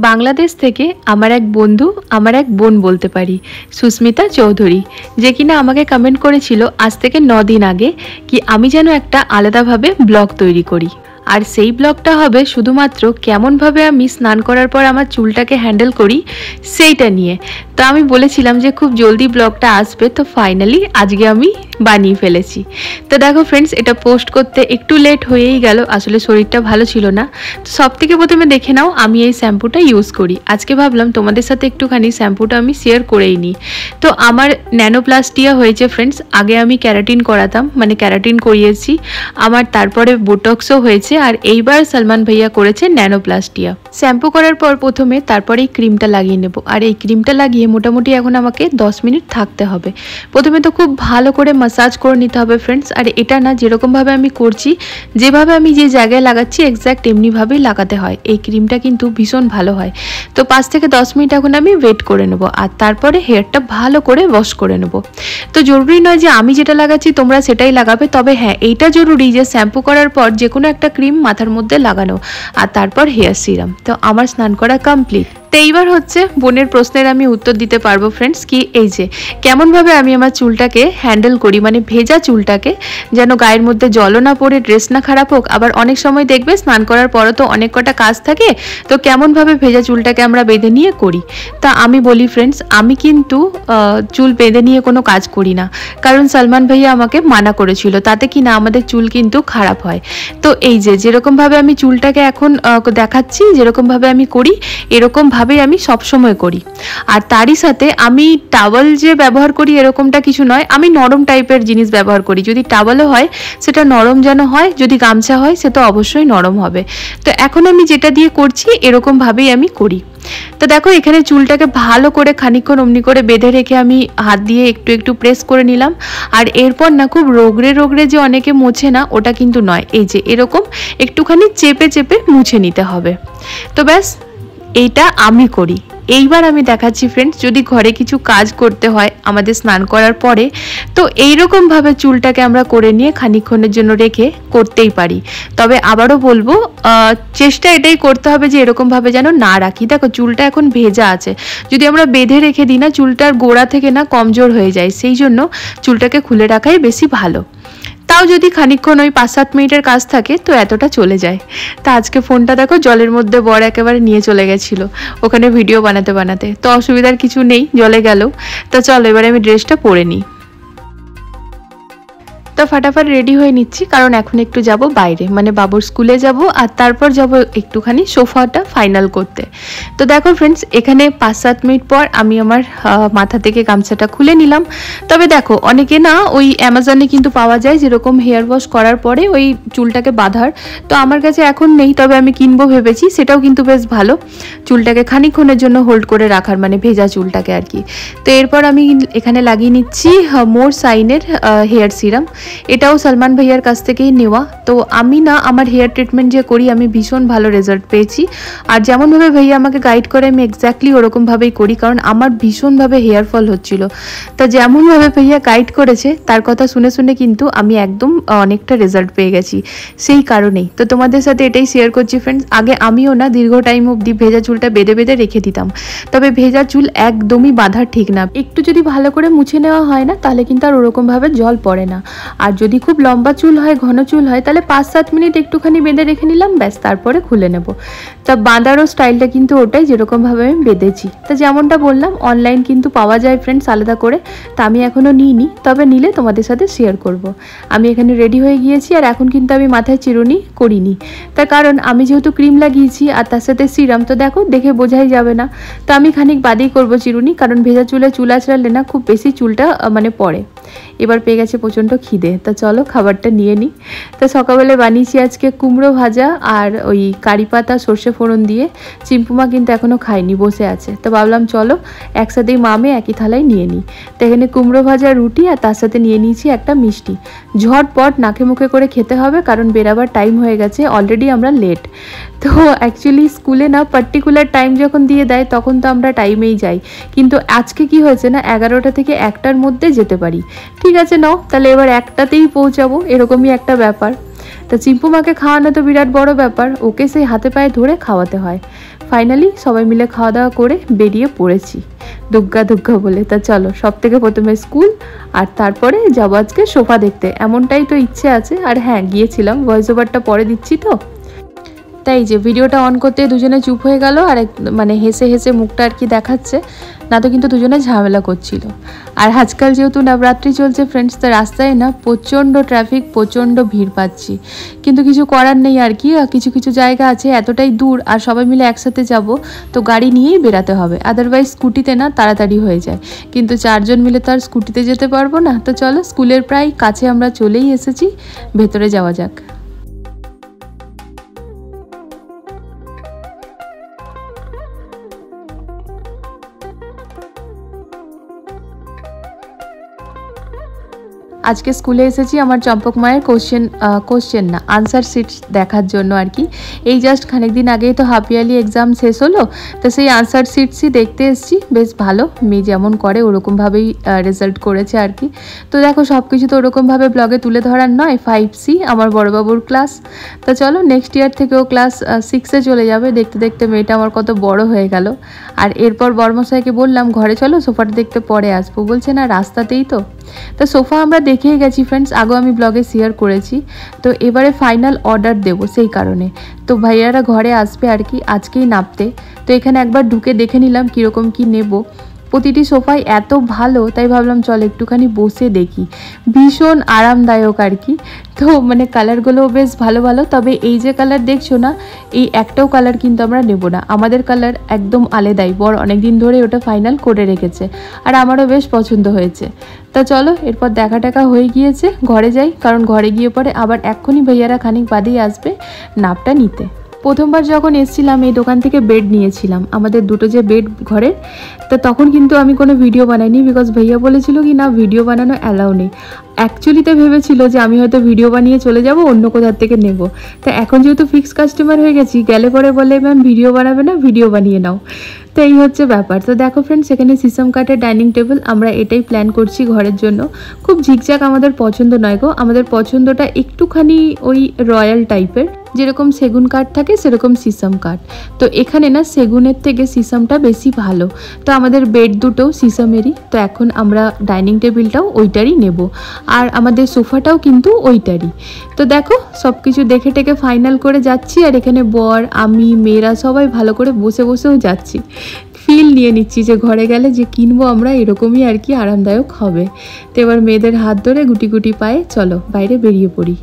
বাংলাদেশ থেকে আমার এক বন্ধু, আমার এক বোন বলতে পারি, সুস্মিতা চৌধুরী, যে কিনা আমাকে কমেন্ট করেছিল আজ থেকে 9 দিন আগে কি আমি যেন একটা আলাদাভাবে ব্লগ তৈরি করি। আর সেই ব্লগটা হবে শুধুমাত্র কেমনভাবে আমি স্নান করার পর আমার চুলটাকে হ্যান্ডেল করি সেইটা নিয়ে। তো আমি বলেছিলাম যে খুব জলদি ব্লগটা আসবে, তো ফাইনালি আজকে আমি বানিয়ে ফেলেছি। তো দেখো ফ্রেন্ডস, এটা পোস্ট করতে একটু লেট হয়েই গেল, আসলে শরীরটা ভালো ছিল না। তো সব থেকে প্রথমে দেখে নাও আমি এই শ্যাম্পুটা ইউজ করি। আজকে ভাবলাম তোমাদের সাথে একটুখানি শ্যাম্পুটা আমি শেয়ার করেই নিই। তো আমার ন্যানোপ্লাস্টিয়া হয়েছে ফ্রেন্ডস। আগে আমি ক্যারাটিন করাতাম, মানে ক্যারাটিন করিয়েছি আমার, তারপরে বোটক্সও হয়েছে, আর এইবার সলমান ভাইয়া করেছে ন্যানোপ্লাস্টিয়া। শ্যাম্পু করার পর প্রথমে তারপরে এই ক্রিমটা লাগিয়ে নেব। আর এই ক্রিমটা লাগিয়ে মোটামুটি এখন আমাকে 10 মিনিট থাকতে হবে। প্রথমে তো খুব ভালো করে মাসাজ করে নিতে হবে ফ্রেন্ডস। আর এটা না যেরকমভাবে আমি করছি, যেভাবে আমি যে জায়গায় লাগাচ্ছি এক্স্যাক্ট এমনিভাবেই লাগাতে হয়। এই ক্রিমটা কিন্তু ভীষণ ভালো হয়। তো 5 থেকে 10 মিনিট এখন আমি ওয়েট করে নেব, আর তারপরে হেয়ারটা ভালো করে ওয়াশ করে নেব। তো জরুরি নয় যে আমি যেটা লাগাচ্ছি তোমরা সেটাই লাগাবে, তবে হ্যাঁ এইটা জরুরি যে শ্যাম্পু করার পর যে কোনো একটা ক্রিম মাথার মধ্যে লাগানো, আর তারপর হেয়ার সিরাম। তো আমার স্নান করা কমপ্লিট। তো এইবার হচ্ছে বোনের প্রশ্নের আমি উত্তর দিতে পারবো ফ্রেন্ডস, কি এই যে কেমনভাবে আমি আমার চুলটাকে হ্যান্ডেল করি, মানে ভেজা চুলটাকে, যেন গায়ের মধ্যে জলও না পড়ে, ড্রেস না খারাপ হোক। আবার অনেক সময় দেখবে স্নান করার পরও তো অনেক কটা কাজ থাকে, তো কেমনভাবে ভেজা চুলটাকে আমরা বেঁধে নিয়ে করি। তা আমি বলি ফ্রেন্ডস, আমি কিন্তু চুল বেঁধে নিয়ে কোনো কাজ করি না, কারণ সলমান ভাইয়া আমাকে মানা করেছিল, তাতে কি না আমাদের চুল কিন্তু খারাপ হয়। তো এই যে যেরকমভাবে আমি চুলটাকে এখন দেখাচ্ছি, যেরকমভাবে আমি করি এরকমভাবেই আমি সবসময় করি। আর তারই সাথে আমি টাওয়াল যে ব্যবহার করি এরকমটা কিছু নয়, আমি নরম টাইপের জিনিস ব্যবহার করি। যদি টাওয়ালও হয় সেটা নরম যেন হয়, যদি গামছা হয় সেটা অবশ্যই নরম হবে। তো এখন আমি যেটা দিয়ে করছি এরকমভাবেই আমি করি। তো দেখো এখানে চুলটাকে ভালো করে খানিকক্ষণ অমনি করে বেঁধে রেখে আমি হাত দিয়ে একটু একটু প্রেস করে নিলাম। আর এরপর না খুব রোগড়ে রোগড়ে যে অনেকে মোছে না, ওটা কিন্তু নয়, এই যে এরকম একটুখানি চেপে চেপে মুছে নিতে হবে। তো ব্যাস এইটা আমি করি। এইবার আমি দেখাচ্ছি ফ্রেন্ডস, যদি ঘরে কিছু কাজ করতে হয় আমাদের স্নান করার পরে, তো এইরকমভাবে চুলটাকে আমরা করে নিয়ে খানিকক্ষণের জন্য রেখে করতেই পারি। তবে আবারও বলবো, চেষ্টা এটাই করতে হবে যে এরকমভাবে যেন না রাখি। দেখো চুলটা এখন ভেজা আছে, যদি আমরা বেঁধে রেখে দিই না, চুলটার গোড়া থেকে না কমজোর হয়ে যায়। সেই জন্য চুলটাকে খুলে রাখাই বেশি ভালো। তাও যদি খানিকক্ষণ ওই 5-7 মিনিটের কাজ থাকে তো এতটা চলে যায়। তা আজকে ফোনটা দেখো জলের মধ্যে বর একেবারে নিয়ে চলে গেছিলো ওখানে ভিডিও বানাতে বানাতে, তো অসুবিধার কিছু নেই, জলে গেল। তো চলো এবারে আমি ড্রেসটা পরে নিই। তো ফাটাফাট রেডি হয়ে নিচ্ছি, কারণ এখন একটু যাব বাইরে, মানে বাবুর স্কুলে যাব, আর তারপর যাব একটুখানি সোফাটা ফাইনাল করতে। তো দেখো ফ্রেন্ডস, এখানে 5-7 মিনিট পর আমি আমার মাথা থেকে গামছাটা খুলে নিলাম। তবে দেখো অনেকে না ওই অ্যামাজনে কিন্তু পাওয়া যায় যেরকম হেয়ার ওয়াশ করার পরে ওই চুলটাকে বাঁধার, তো আমার কাছে এখন নেই, তবে আমি কিনবো ভেবেছি। সেটাও কিন্তু বেশ ভালো, চুলটাকে খানিকক্ষণের জন্য হোল্ড করে রাখার, মানে ভেজা চুলটাকে আর কি। তো এরপর আমি এখানে লাগিয়ে নিচ্ছি মোর সাইনের হেয়ার সিরাম। এটাও সলমান ভাইয়ার কাছ থেকেই নেওয়া। তো আমি না আমার হেয়ার ট্রিটমেন্ট যে করি আমি ভীষণ ভালো রেজাল্ট পেয়েছি। আর যেমনভাবে ভাইয়া আমাকে গাইড করে আমি এক্স্যাক্টলি ওরকমভাবেই করি, কারণ আমার ভীষণভাবে হেয়ার ফল হচ্ছিল। তো যেমনভাবে ভাইয়া গাইড করেছে তার কথা শুনে শুনে কিন্তু আমি একদম অনেকটা রেজাল্ট পেয়ে গেছি, সেই কারণেই তো তোমাদের সাথে এটাই শেয়ার করছি ফ্রেন্ডস। আগে আমিও না দীর্ঘ টাইম অবধি ভেজা চুলটা বেঁধে বেঁধে রেখে দিতাম, তবে ভেজা চুল একদমই বাঁধা ঠিক না। একটু যদি ভালো করে মুছে নেওয়া হয় না তাহলে কিন্তু আর ওরকমভাবে জল পড়ে না। আর যদি খুব লম্বা চুল হয়, ঘন চুল হয়, তাহলে 5-7 মিনিট একটুখানি বেঁধে রেখে নিলাম, ব্যাস তারপরে খুলে নেব। তা বাঁধারও স্টাইলটা কিন্তু ওটাই যেরকমভাবে আমি বেঁধেছি। তা যেমনটা বললাম অনলাইন কিন্তু পাওয়া যায় ফ্রেন্ডস আলাদা করে, তা আমি এখনও নিইনি, তবে নিলে তোমাদের সাথে শেয়ার করব। আমি এখানে রেডি হয়ে গিয়েছি, আর এখন কিন্তু আমি মাথায় চিরুনি করিনি, তার কারণ আমি যেহেতু ক্রিম লাগিয়েছি আর তার সাথে সিরাম, তো দেখো দেখে বোঝাই যাবে না। তো আমি খানিক বাদেই করবো চিরুনি, কারণ ভেজা চুলে চুল আঁচড়ালে না খুব বেশি চুলটা মানে পড়ে। এবার পেয়ে গেছে প্রচণ্ড খিদে, তা চলো খাবারটা নিয়ে নিই। তো সকালবেলা বানিয়েছি আজকে কুমড়ো ভাজা আর ওই কারি পাতা সর্ষে ফোড়ন দিয়ে। চিম্পুমা কিন্তু এখনও খায়নি, বসে আছে। তো ভাবলাম চলো একসাথেই মামে একই থালায় নিয়ে নিই। তো এখানে কুমড়ো ভাজা, রুটি, আর তার সাথে নিয়ে নিয়েছি একটা মিষ্টি। ঝটপট নাকে মুখে করে খেতে হবে, কারণ বেরাবার টাইম হয়ে গেছে, অলরেডি আমরা লেট। তো অ্যাকচুয়ালি স্কুলে না পার্টিকুলার টাইম যখন দিয়ে দেয় তখন তো আমরা টাইমেই যাই, কিন্তু আজকে কি হয়েছে না 11টা থেকে 1টার মধ্যে যেতে পারি। ঠিক আছে নাও তাহলে এবার 1টাতেই পৌঁছাবো, এরকমই একটা ব্যাপার। তা চিম্পু মাকে খাওয়ানো তো বিরাট বড় ব্যাপার, ওকে সেই হাতে পায়ে ধরে খাওয়াতে হয়। ফাইনালি সবাই মিলে খাওয়া দাওয়া করে বেরিয়ে পড়েছি দুগ্গা দুগ্গা বলে। তা চলো, সব থেকে প্রথমে স্কুল, আর তারপরে যাবো আজকে সোফা দেখতে, এমনটাই তো ইচ্ছে আছে। আর হ্যাঁ, গিয়েছিলাম, ভয়েস ওভারটা পরে দিচ্ছি তো, তাই যে ভিডিওটা অন করতে দুজনে চুপ হয়ে গেল, আর মানে হেসে হেসে মুখটা আর কি দেখাচ্ছে, না তো কিন্তু দুজনে ঝামেলা করছিল। আর আজকাল যেহেতু নবরাত্রি চলছে ফ্রেন্ডস, তো রাস্তায় না প্রচণ্ড ট্রাফিক, প্রচণ্ড ভিড় পাচ্ছি, কিন্তু কিছু করার নেই আর কি। কিছু কিছু জায়গা আছে এতটাই দূর, আর সবাই মিলে একসাথে যাব, তো গাড়ি নিয়েই বেরাতে হবে, আদারওয়াইজ স্কুটিতে না তাড়াতাড়ি হয়ে যায়, কিন্তু 4 জন মিলে তো আর স্কুটিতে যেতে পারবো না। তো চলো, স্কুলের প্রায় কাছে আমরা চলেই এসেছি, ভেতরে যাওয়া যাক। আজকে স্কুলে এসেছি আমার চম্পক মায়ের কোশ্চেন না আনসার শিট দেখার জন্য আর কি। এই জাস্ট খানিক দিন আগেই তো হাফ ইয়ারলি এক্সাম শেষ হলো, তো সেই আনসার শিটসই দেখতে এসেছি। বেশ ভালো, মেয়ে যেমন করে ওরকমভাবেই রেজাল্ট করেছে আর কি। তো দেখো, সব কিছু তো ওরকমভাবে ব্লগে তুলে ধরার নয়। 5C আমার বড়বাবুর ক্লাস, তো চলো নেক্সট ইয়ার থেকেও ক্লাস 6-এ চলে যাবে। দেখতে দেখতে মেয়েটা আমার কত বড় হয়ে গেল। আর এরপর বড়মশাইকে বললাম ঘরে চলো, সোফাটা দেখতে পরে আসবো, বলছে না রাস্তাতেই তো। তো সোফা আমরা দেখেই গেছি ফ্রেন্ডস, আগেও আমি ব্লগে শেয়ার করেছি। তো এবারে ফাইনাল অর্ডার দেবো সেই কারণে, তো ভাইয়ারা ঘরে আসবে আর কি আজকেই নাপতে। তো এখানে একবার ঢুকে দেখে নিলাম কীরকম কি নেব। প্রতিটি সোফাই এত ভালো, তাই ভাবলাম চল একটুখানি বসে দেখি। ভীষণ আরামদায়ক আর কি। তো মানে কালারগুলোও বেশ ভালো ভালো, তবে এই যে কালার দেখছো না, এই একটাও কালার কিন্তু আমরা নেব না, আমাদের কালার একদম আলাদাই। বড় অনেকদিন ধরে ওটা ফাইনাল করে রেখেছে, আর আমারও বেশ পছন্দ হয়েছে। তা চলো, এরপর দেখা টাকা হয়ে গিয়েছে, ঘরে যাই, কারণ ঘরে গিয়ে পরে আবার এক্ষুনি ভাইয়ারা খানিক বাদেই আসবে নাপটা নিতে। প্রথমবার যখন এসেছিলাম এই দোকান থেকে বেড নিয়েছিলাম, আমাদের দুটো যে বেড ঘরের, তো তখন কিন্তু আমি কোনো ভিডিও বানাইনি, বিকজ ভাইয়া বলেছিল কি না ভিডিও বানানো অ্যালাউ নেই। অ্যাকচুয়ালিতে ভেবেছিল যে আমি হয়তো ভিডিও বানিয়ে চলে যাব, অন্য কোথার থেকে নেব। তো এখন যেহেতু ফিক্স কাস্টমার হয়ে গেছি, গেলে পরে বলে ম্যাম ভিডিও বানাবে না, ভিডিও বানিয়ে নাও। তো এই হচ্ছে ব্যাপার। তো দেখো ফ্রেন্ডস, এখানে সিসম কাঠের ডাইনিং টেবিল, আমরা এটাই প্ল্যান করছি ঘরের জন্য। খুব ঝিকঝাক আমাদের পছন্দ নয় গো, আমাদের পছন্দটা একটুখানি ওই রয়্যাল টাইপের, যেরকম সেগুন কাঠ থাকে সেরকম সিসম কাঠ। তো এখানে না সেগুনের থেকে সিসমটা বেশি ভালো। তো আমাদের বেড দুটোও সিসমেরই, তো এখন আমরা ডাইনিং টেবিলটাও ওইটারই নেব, আর আমাদের সোফাটাও কিন্তু ওইটারই। তো দেখো, সব কিছু দেখে টেকে ফাইনাল করে যাচ্ছি, আর এখানে বর, আমি, মেয়েরা সবাই ভালো করে বসে বসেও যাচ্ছি, ফিল নিয়ে নিচ্ছি যে ঘরে গেলে যে কিনবো আমরা এরকমই আর কি আরামদায়ক হবে। তো এবার মেয়েদের হাত ধরে গুটি গুটি পায়ে চলো বাইরে বেরিয়ে পড়ি।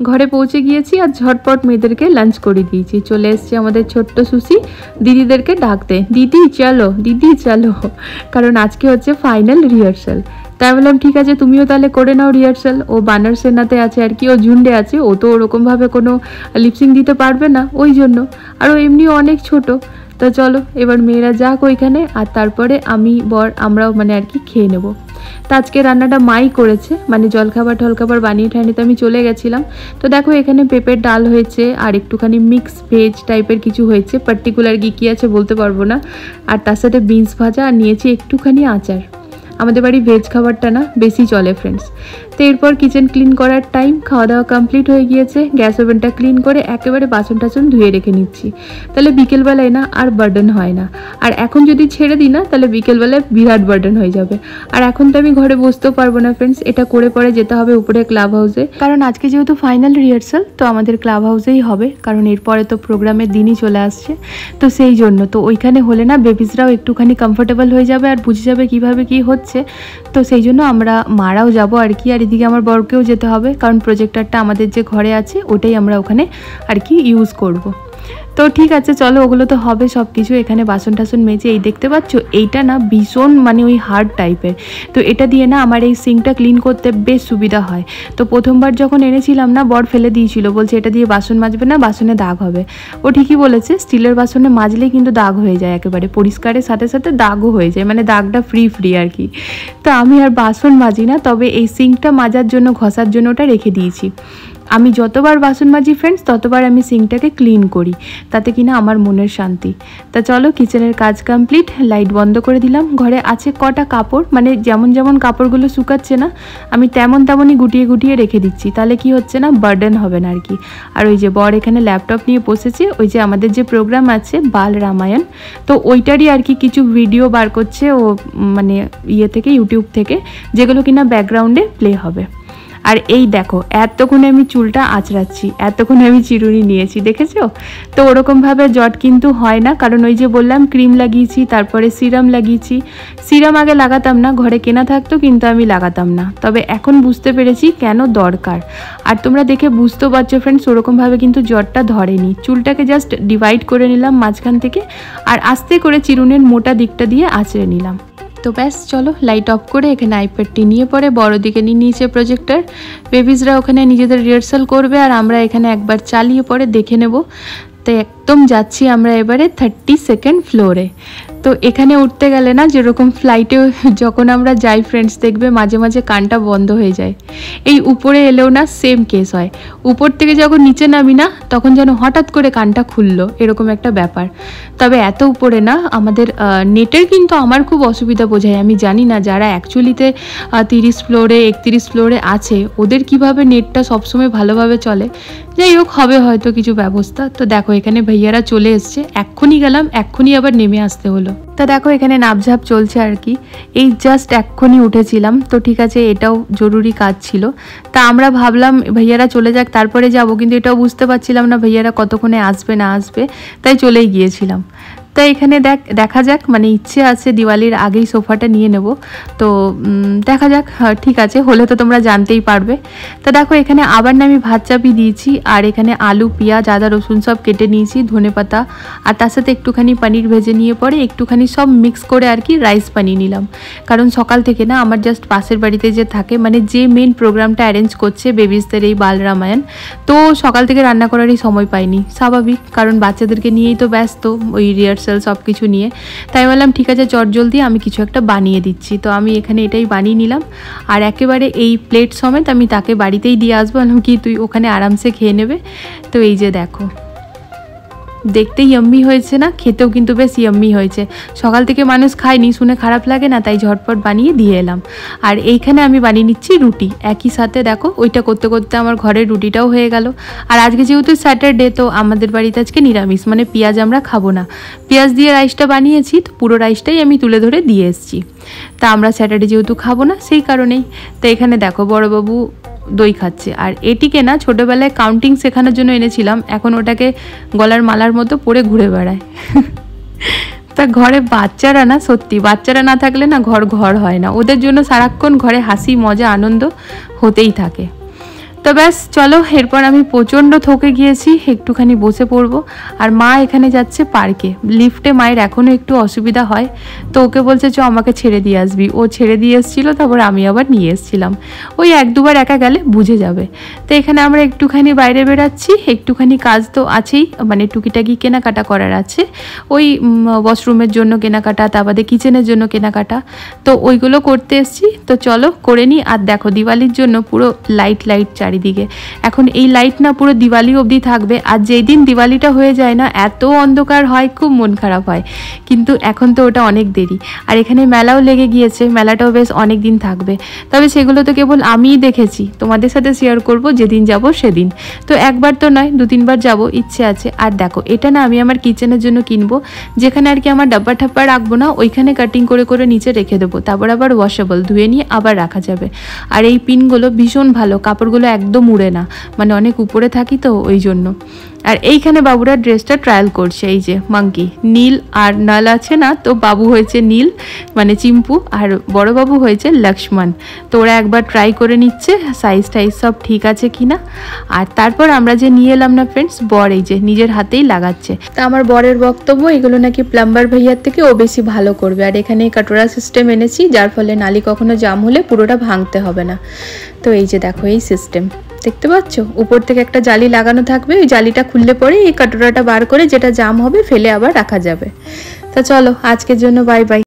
ঘরে পৌঁছে গিয়েছি, আর ঝটপট মেয়েদেরকে লাঞ্চ করে দিয়েছি। চলে এসছে আমাদের ছোট্ট সুসি দিদিদেরকে ডাকতে, দিদি চলো, দিদি চলো, কারণ আজকে হচ্ছে ফাইনাল রিহার্সাল। তাই বললাম ঠিক আছে, তুমিও তাহলে করে নাও রিহার্সাল। ও বানার সেনাতে আছে আর কি, ও ঝুন্ডে আছে, ও তো ওরকমভাবে কোনো লিপসিং দিতে পারবে না, ওই জন্য। আর ও এমনিও অনেক ছোট। তো চলো এবার মেয়েরা যাক ওইখানে, আর তারপরে আমি বর আমরাও মানে আর কি খেয়ে নেবো। তো আজকে রান্নাটা মাই করেছে, মানে জলখাবার টলখাবার বানিয়ে ঠানিয়ে তো আমি চলে গেছিলাম। তো দেখো এখানে পেঁপের ডাল হয়েছে, আর একটুখানি মিক্স ভেজ টাইপের কিছু হয়েছে, পার্টিকুলার কী আছে বলতে পারবো না। আর তার সাথে বিনস ভাজা, আর নিয়েছি একটুখানি আচার। আমাদের বাড়ি ভেজ খাবারটা না বেশি চলে ফ্রেন্ডস। তো এরপর কিচেন ক্লিন করার টাইম, খাওয়া দাওয়া কমপ্লিট হয়ে গিয়েছে, গ্যাস ওভেনটা ক্লিন করে একেবারে বাসন টাসন ধুয়ে রেখে নিচ্ছি, তাহলে বিকেলবেলায় না আর বার্ডেন হয় না। আর এখন যদি ছেড়ে দিই না, তাহলে বিকেলবেলায় বিরাট বার্ডেন হয়ে যাবে। আর এখন তো আমি ঘরে বসতেও পারবো না ফ্রেন্ডস, এটা করে পরে যেতে হবে উপরে ক্লাব হাউসে, কারণ আজকে যেহেতু ফাইনাল রিহার্সাল, তো আমাদের ক্লাব হাউসেই হবে, কারণ এরপরে তো প্রোগ্রামের দিনই চলে আসছে। তো সেই জন্য তো ওইখানে হলে না বেবিসরাও একটুখানি কমফোর্টেবল হয়ে যাবে, আর বুঝে যাবে কীভাবে কী হচ্ছে। তো সেই জন্য আমরা মারাও যাব আর কি, আর এদিকে আমার বরকেও যেতে হবে, কারণ প্রজেক্টরটা আমাদের যে ঘরে আছে ওটাই আমরা ওখানে আর কি ইউজ করব। তো ঠিক আছে চলো, ওগুলো তো হবে সব কিছু। এখানে বাসন টাসন মেজে, এই দেখতে পাচ্ছ এইটা না ভীষণ মানে ওই হার্ড টাইপের, তো এটা দিয়ে না আমার এই সিঙ্কটা ক্লিন করতে বেশ সুবিধা হয়। তো প্রথমবার যখন এনেছিলাম না, বর ফেলে দিয়েছিল, বলছে এটা দিয়ে বাসন মাজবে না, বাসনে দাগ হবে। ও ঠিকই বলেছে, স্টিলের বাসনে মাজলেই কিন্তু দাগ হয়ে যায়, একেবারে পরিষ্কারের সাথে সাথে দাগও হয়ে যায়, মানে দাগটা ফ্রি আর কি। তো আমি আর বাসন মাজি না, তবে এই সিঙ্কটা মাজার জন্য ঘষার জন্য ওটা রেখে দিয়েছি। আমি যতবার বাসন মাজি ফ্রেন্ডস ততবার আমি সিঙ্কটাকে ক্লিন করি, তাতে কিনা আমার মনের শান্তি। তা চলো কিচেনের কাজ কমপ্লিট, লাইট বন্ধ করে দিলাম। ঘরে আছে কটা কাপড়, মানে যেমন যেমন কাপড়গুলো শুকাচ্ছে না আমি তেমনই গুটিয়ে গুটিয়ে রেখে দিচ্ছি, তাহলে কি হচ্ছে না বার্ডেন হবে না আর কি। আর ওই যে বর এখানে ল্যাপটপ নিয়ে বসেছে, ওই যে আমাদের যে প্রোগ্রাম আছে বাল রামায়ণ, তো ওইটারই আর কি কিছু ভিডিও বার করছে ও, মানে ইয়ে থেকে ইউটিউব থেকে, যেগুলো কিনা ব্যাকগ্রাউন্ডে প্লে হবে। আর এই দেখো এতক্ষণে আমি চুলটা আঁচড়াচ্ছি, এতক্ষণে আমি চিরুনি নিয়েছি, দেখেছো? তো ওরকমভাবে জট কিন্তু হয় না, কারণ ওই যে বললাম ক্রিম লাগিয়েছি, তারপরে সিরাম লাগিয়েছি। সিরাম আগে লাগাতাম না, ঘরে কেনা থাকতো কিন্তু আমি লাগাতাম না, তবে এখন বুঝতে পেরেছি কেন দরকার। আর তোমরা দেখে বুঝতেও পারছো ফ্রেন্ডস, ওরকমভাবে কিন্তু জটটা ধরেনি। চুলটাকে জাস্ট ডিভাইড করে নিলাম মাঝখান থেকে, আর আস্তে করে চিরুনির মোটা দিকটা দিয়ে আঁচড়ে নিলাম। তো ব্যাস চলো লাইট অফ করে এখানে আইপ্যাডটি নিয়ে পরে বড় দিকে নিয়ে নিয়েছে প্রজেক্টর। বেবিজরা ওখানে নিজেদের রিহার্সাল করবে আর আমরা এখানে একবার চালিয়ে পরে দেখে নেব। তো একদম যাচ্ছি আমরা এবারে 32nd ফ্লোরে। তো এখানে উঠতে গেলে না যেরকম ফ্লাইটে যখন আমরা যাই ফ্রেন্ডস, দেখবে মাঝে মাঝে কানটা বন্ধ হয়ে যায়, এই উপরে এলেও না সেম কেস হয়। উপর থেকে যখন নিচে নামি না তখন যেন হঠাৎ করে কানটা খুললো, এরকম একটা ব্যাপার। তবে এত উপরে না আমাদের নেটের কিন্তু আমার খুব অসুবিধা বোঝায়। আমি জানি না যারা অ্যাকচুয়ালিতে 30 ফ্লোরে 31 ফ্লোরে আছে ওদের কিভাবে নেটটা সবসময় ভালোভাবে চলে। যাই হোক, হবে হয়তো কিছু ব্যবস্থা। তো দেখো এখানে ভাইয়ারা চলে এসছে, এক্ষুনি গেলাম এক্ষুনি আবার নেমে আসতে হলো। তা দেখো এখানে নাপঝাপ চলছে আর কি, এই জাস্ট এক্ষুনি উঠেছিলাম। তো ঠিক আছে, এটাও জরুরি কাজ ছিল। তা আমরা ভাবলাম ভাইয়ারা চলে যাক তারপরে যাব, কিন্তু এটাও বুঝতে পারছিলাম না ভাইয়ারা কতক্ষণে আসবে না আসবে, তাই চলেই গিয়েছিলাম। তাই এখানে দেখা যাক, মানে ইচ্ছে আছে দিওয়ালির আগেই সোফাটা নিয়ে নেব। তো দেখা যাক, ঠিক আছে হলে তো তোমরা জানতেই পারবে। তো দেখো এখানে আবার না আমি ভাত চাপিয়ে দিয়েছি, আর এখানে আলু পেঁয়াজ আদা রসুন সব কেটে নিয়েছি, ধনেপাতা, আর তার সাথে একটুখানি পনির ভেজে নিয়ে পরে একটুখানি সব মিক্স করে আর কি রাইস বানিয়ে নিলাম। কারণ সকাল থেকে না আমার জাস্ট পাশের বাড়িতে যে থাকে, মানে যে মেন প্রোগ্রামটা অ্যারেঞ্জ করছে বেবিসদের এই বাল রামায়ণ, তো সকাল থেকে রান্না করারই সময় পাইনি, স্বাভাবিক, কারণ বাচ্চাদেরকে নিয়েই তো ব্যস্ত ওই রিহার্সাল সব কিছু নিয়ে। তাই বললাম ঠিক আছে চটজলদি আমি কিছু একটা বানিয়ে দিচ্ছি। তো আমি এখানে এটাই বানিয়ে নিলাম, আর একেবারে এই প্লেট সমেত আমি তাকে বাড়িতেই দিয়ে আসবো, বললাম কি তুই ওখানে আরামসে খেয়ে নেবে। তো এই যে দেখো দেখতে ইয়াম্মি হয়েছে না, খেতেও কিন্তু বেশ ইয়াম্মি হয়েছে। সকাল থেকে মানুষ খায়নি শুনে খারাপ লাগে না, তাই ঝটপট বানিয়ে দিয়ে এলাম। আর এইখানে আমি বানিয়ে নিচ্ছি রুটি, একই সাথে দেখো ওইটা করতে করতে আমার ঘরের রুটিটাও হয়ে গেল। আর আজকে যেহেতু স্যাটারডে, তো আমাদের বাড়িতে আজকে নিরামিষ, মানে পেঁয়াজ আমরা খাবো না। পেঁয়াজ দিয়ে রাইসটা বানিয়েছি, তো পুরো রাইসটাই আমি তুলে ধরে দিয়ে এসেছি। তা আমরা স্যাটারডে যেহেতু খাবো না সেই কারণেই। তো এখানে দেখো বড়বাবু দই খাচ্ছে, আর এটিকে না ছোটোবেলায় কাউন্টিং শেখানোর জন্য এনেছিলাম, এখন ওটাকে গলার মালার মতো পরে ঘুরে বেড়ায়। তা ঘরে বাচ্চারা না, সত্যি বাচ্চারা না থাকলে না ঘর হয় না, ওদের জন্য সারাক্ষণ ঘরে হাসি মজা আনন্দ হতেই থাকে। তো ব্যাস চলো, এরপর আমি প্রচণ্ড থকে গিয়েছি, একটুখানি বসে পড়বো। আর মা এখানে যাচ্ছে পার্কে, লিফটে মায়ের এখনও একটু অসুবিধা হয়, তো ওকে বলছে চ আমাকে ছেড়ে দিয়ে আসবি। ও ছেড়ে দিয়ে এসেছিলো, তারপর আমি আবার নিয়ে এসেছিলাম। ওই 1-2বার একা গেলে বুঝে যাবে। তো এখানে আমরা একটুখানি বাইরে বেরাচ্ছি, একটুখানি কাজ তো আছেই, মানে টুকিটাকি কেনাকাটা করার আছে, ওই ওয়াশরুমের জন্য কেনাকাটা, তা বাদে কিচেনের জন্য কেনাকাটা, তো ওইগুলো করতে এসছি। তো চলো করে নিই। আর দেখো দিওয়ালির জন্য পুরো লাইট চারিদিকে, এখন এই লাইট না পুরো দিওয়ালি অবধি থাকবে। আর যেই দিন দিওয়ালিটা হয়ে যায় না এত অন্ধকার হয়, খুব মন খারাপ হয়, কিন্তু এখন তো ওটা অনেক দেরি। আর এখানে মেলাও লেগে গিয়েছে, মেলাটাও বেশ অনেক দিন থাকবে, তবে সেগুলো তো কেবল আমিই দেখেছি, তোমাদের সাথে শেয়ার করব যেদিন যাব সেদিন। তো একবার তো নয় 2-3বার যাব, ইচ্ছে আছে। আর দেখো এটা না আমি আমার কিচেনের জন্য কিনবো, যেখানে আর কি আমার ডাব্বা ঠাপ্পা রাখবো না, ওইখানে কাটিং করে করে নিচে রেখে দেবো, তারপর আবার ওয়াশেবল, ধুয়ে নিয়ে আবার রাখা যাবে। আর এই পিনগুলো ভীষণ ভালো, কাপড়গুলো একদম উড়ে না, মানে অনেক উপরে থাকি তো ওই জন্য। আর এইখানে বাবুরা ড্রেসটা ট্রায়াল করছে, এই যে মাঙ্কি নীল আর নল আছে না, তো বাবু হয়েছে নীল মানে চিম্পু, আর বড় বাবু হয়েছে লক্ষ্মণ। তো ওরা একবার ট্রাই করে নিচ্ছে সাইজ টাইজ সব ঠিক আছে কিনা। আর তারপর আমরা যে নিয়ে এলাম না ফ্রেন্ডস, বর এই যে নিজের হাতেই লাগাচ্ছে। তা আমার বরের বক্তব্য এগুলো নাকি প্লাম্বার ভাইয়ার থেকে ও বেশি ভালো করবে। আর এখানে কাটোরা সিস্টেম এনেছি, যার ফলে নালি কখনো জাম হলে পুরোটা ভাঙতে হবে না। তো এই যে দেখো এই সিস্টেম দেখতে পাচ্ছ, উপর থেকে একটা জালি লাগানো থাকবে, ওই জালিটা খুললে পরে এই কাটোরাটা বার করে যেটা জাম হবে ফেলে আবার রাখা যাবে। তা চলো আজকের জন্য বাই বাই।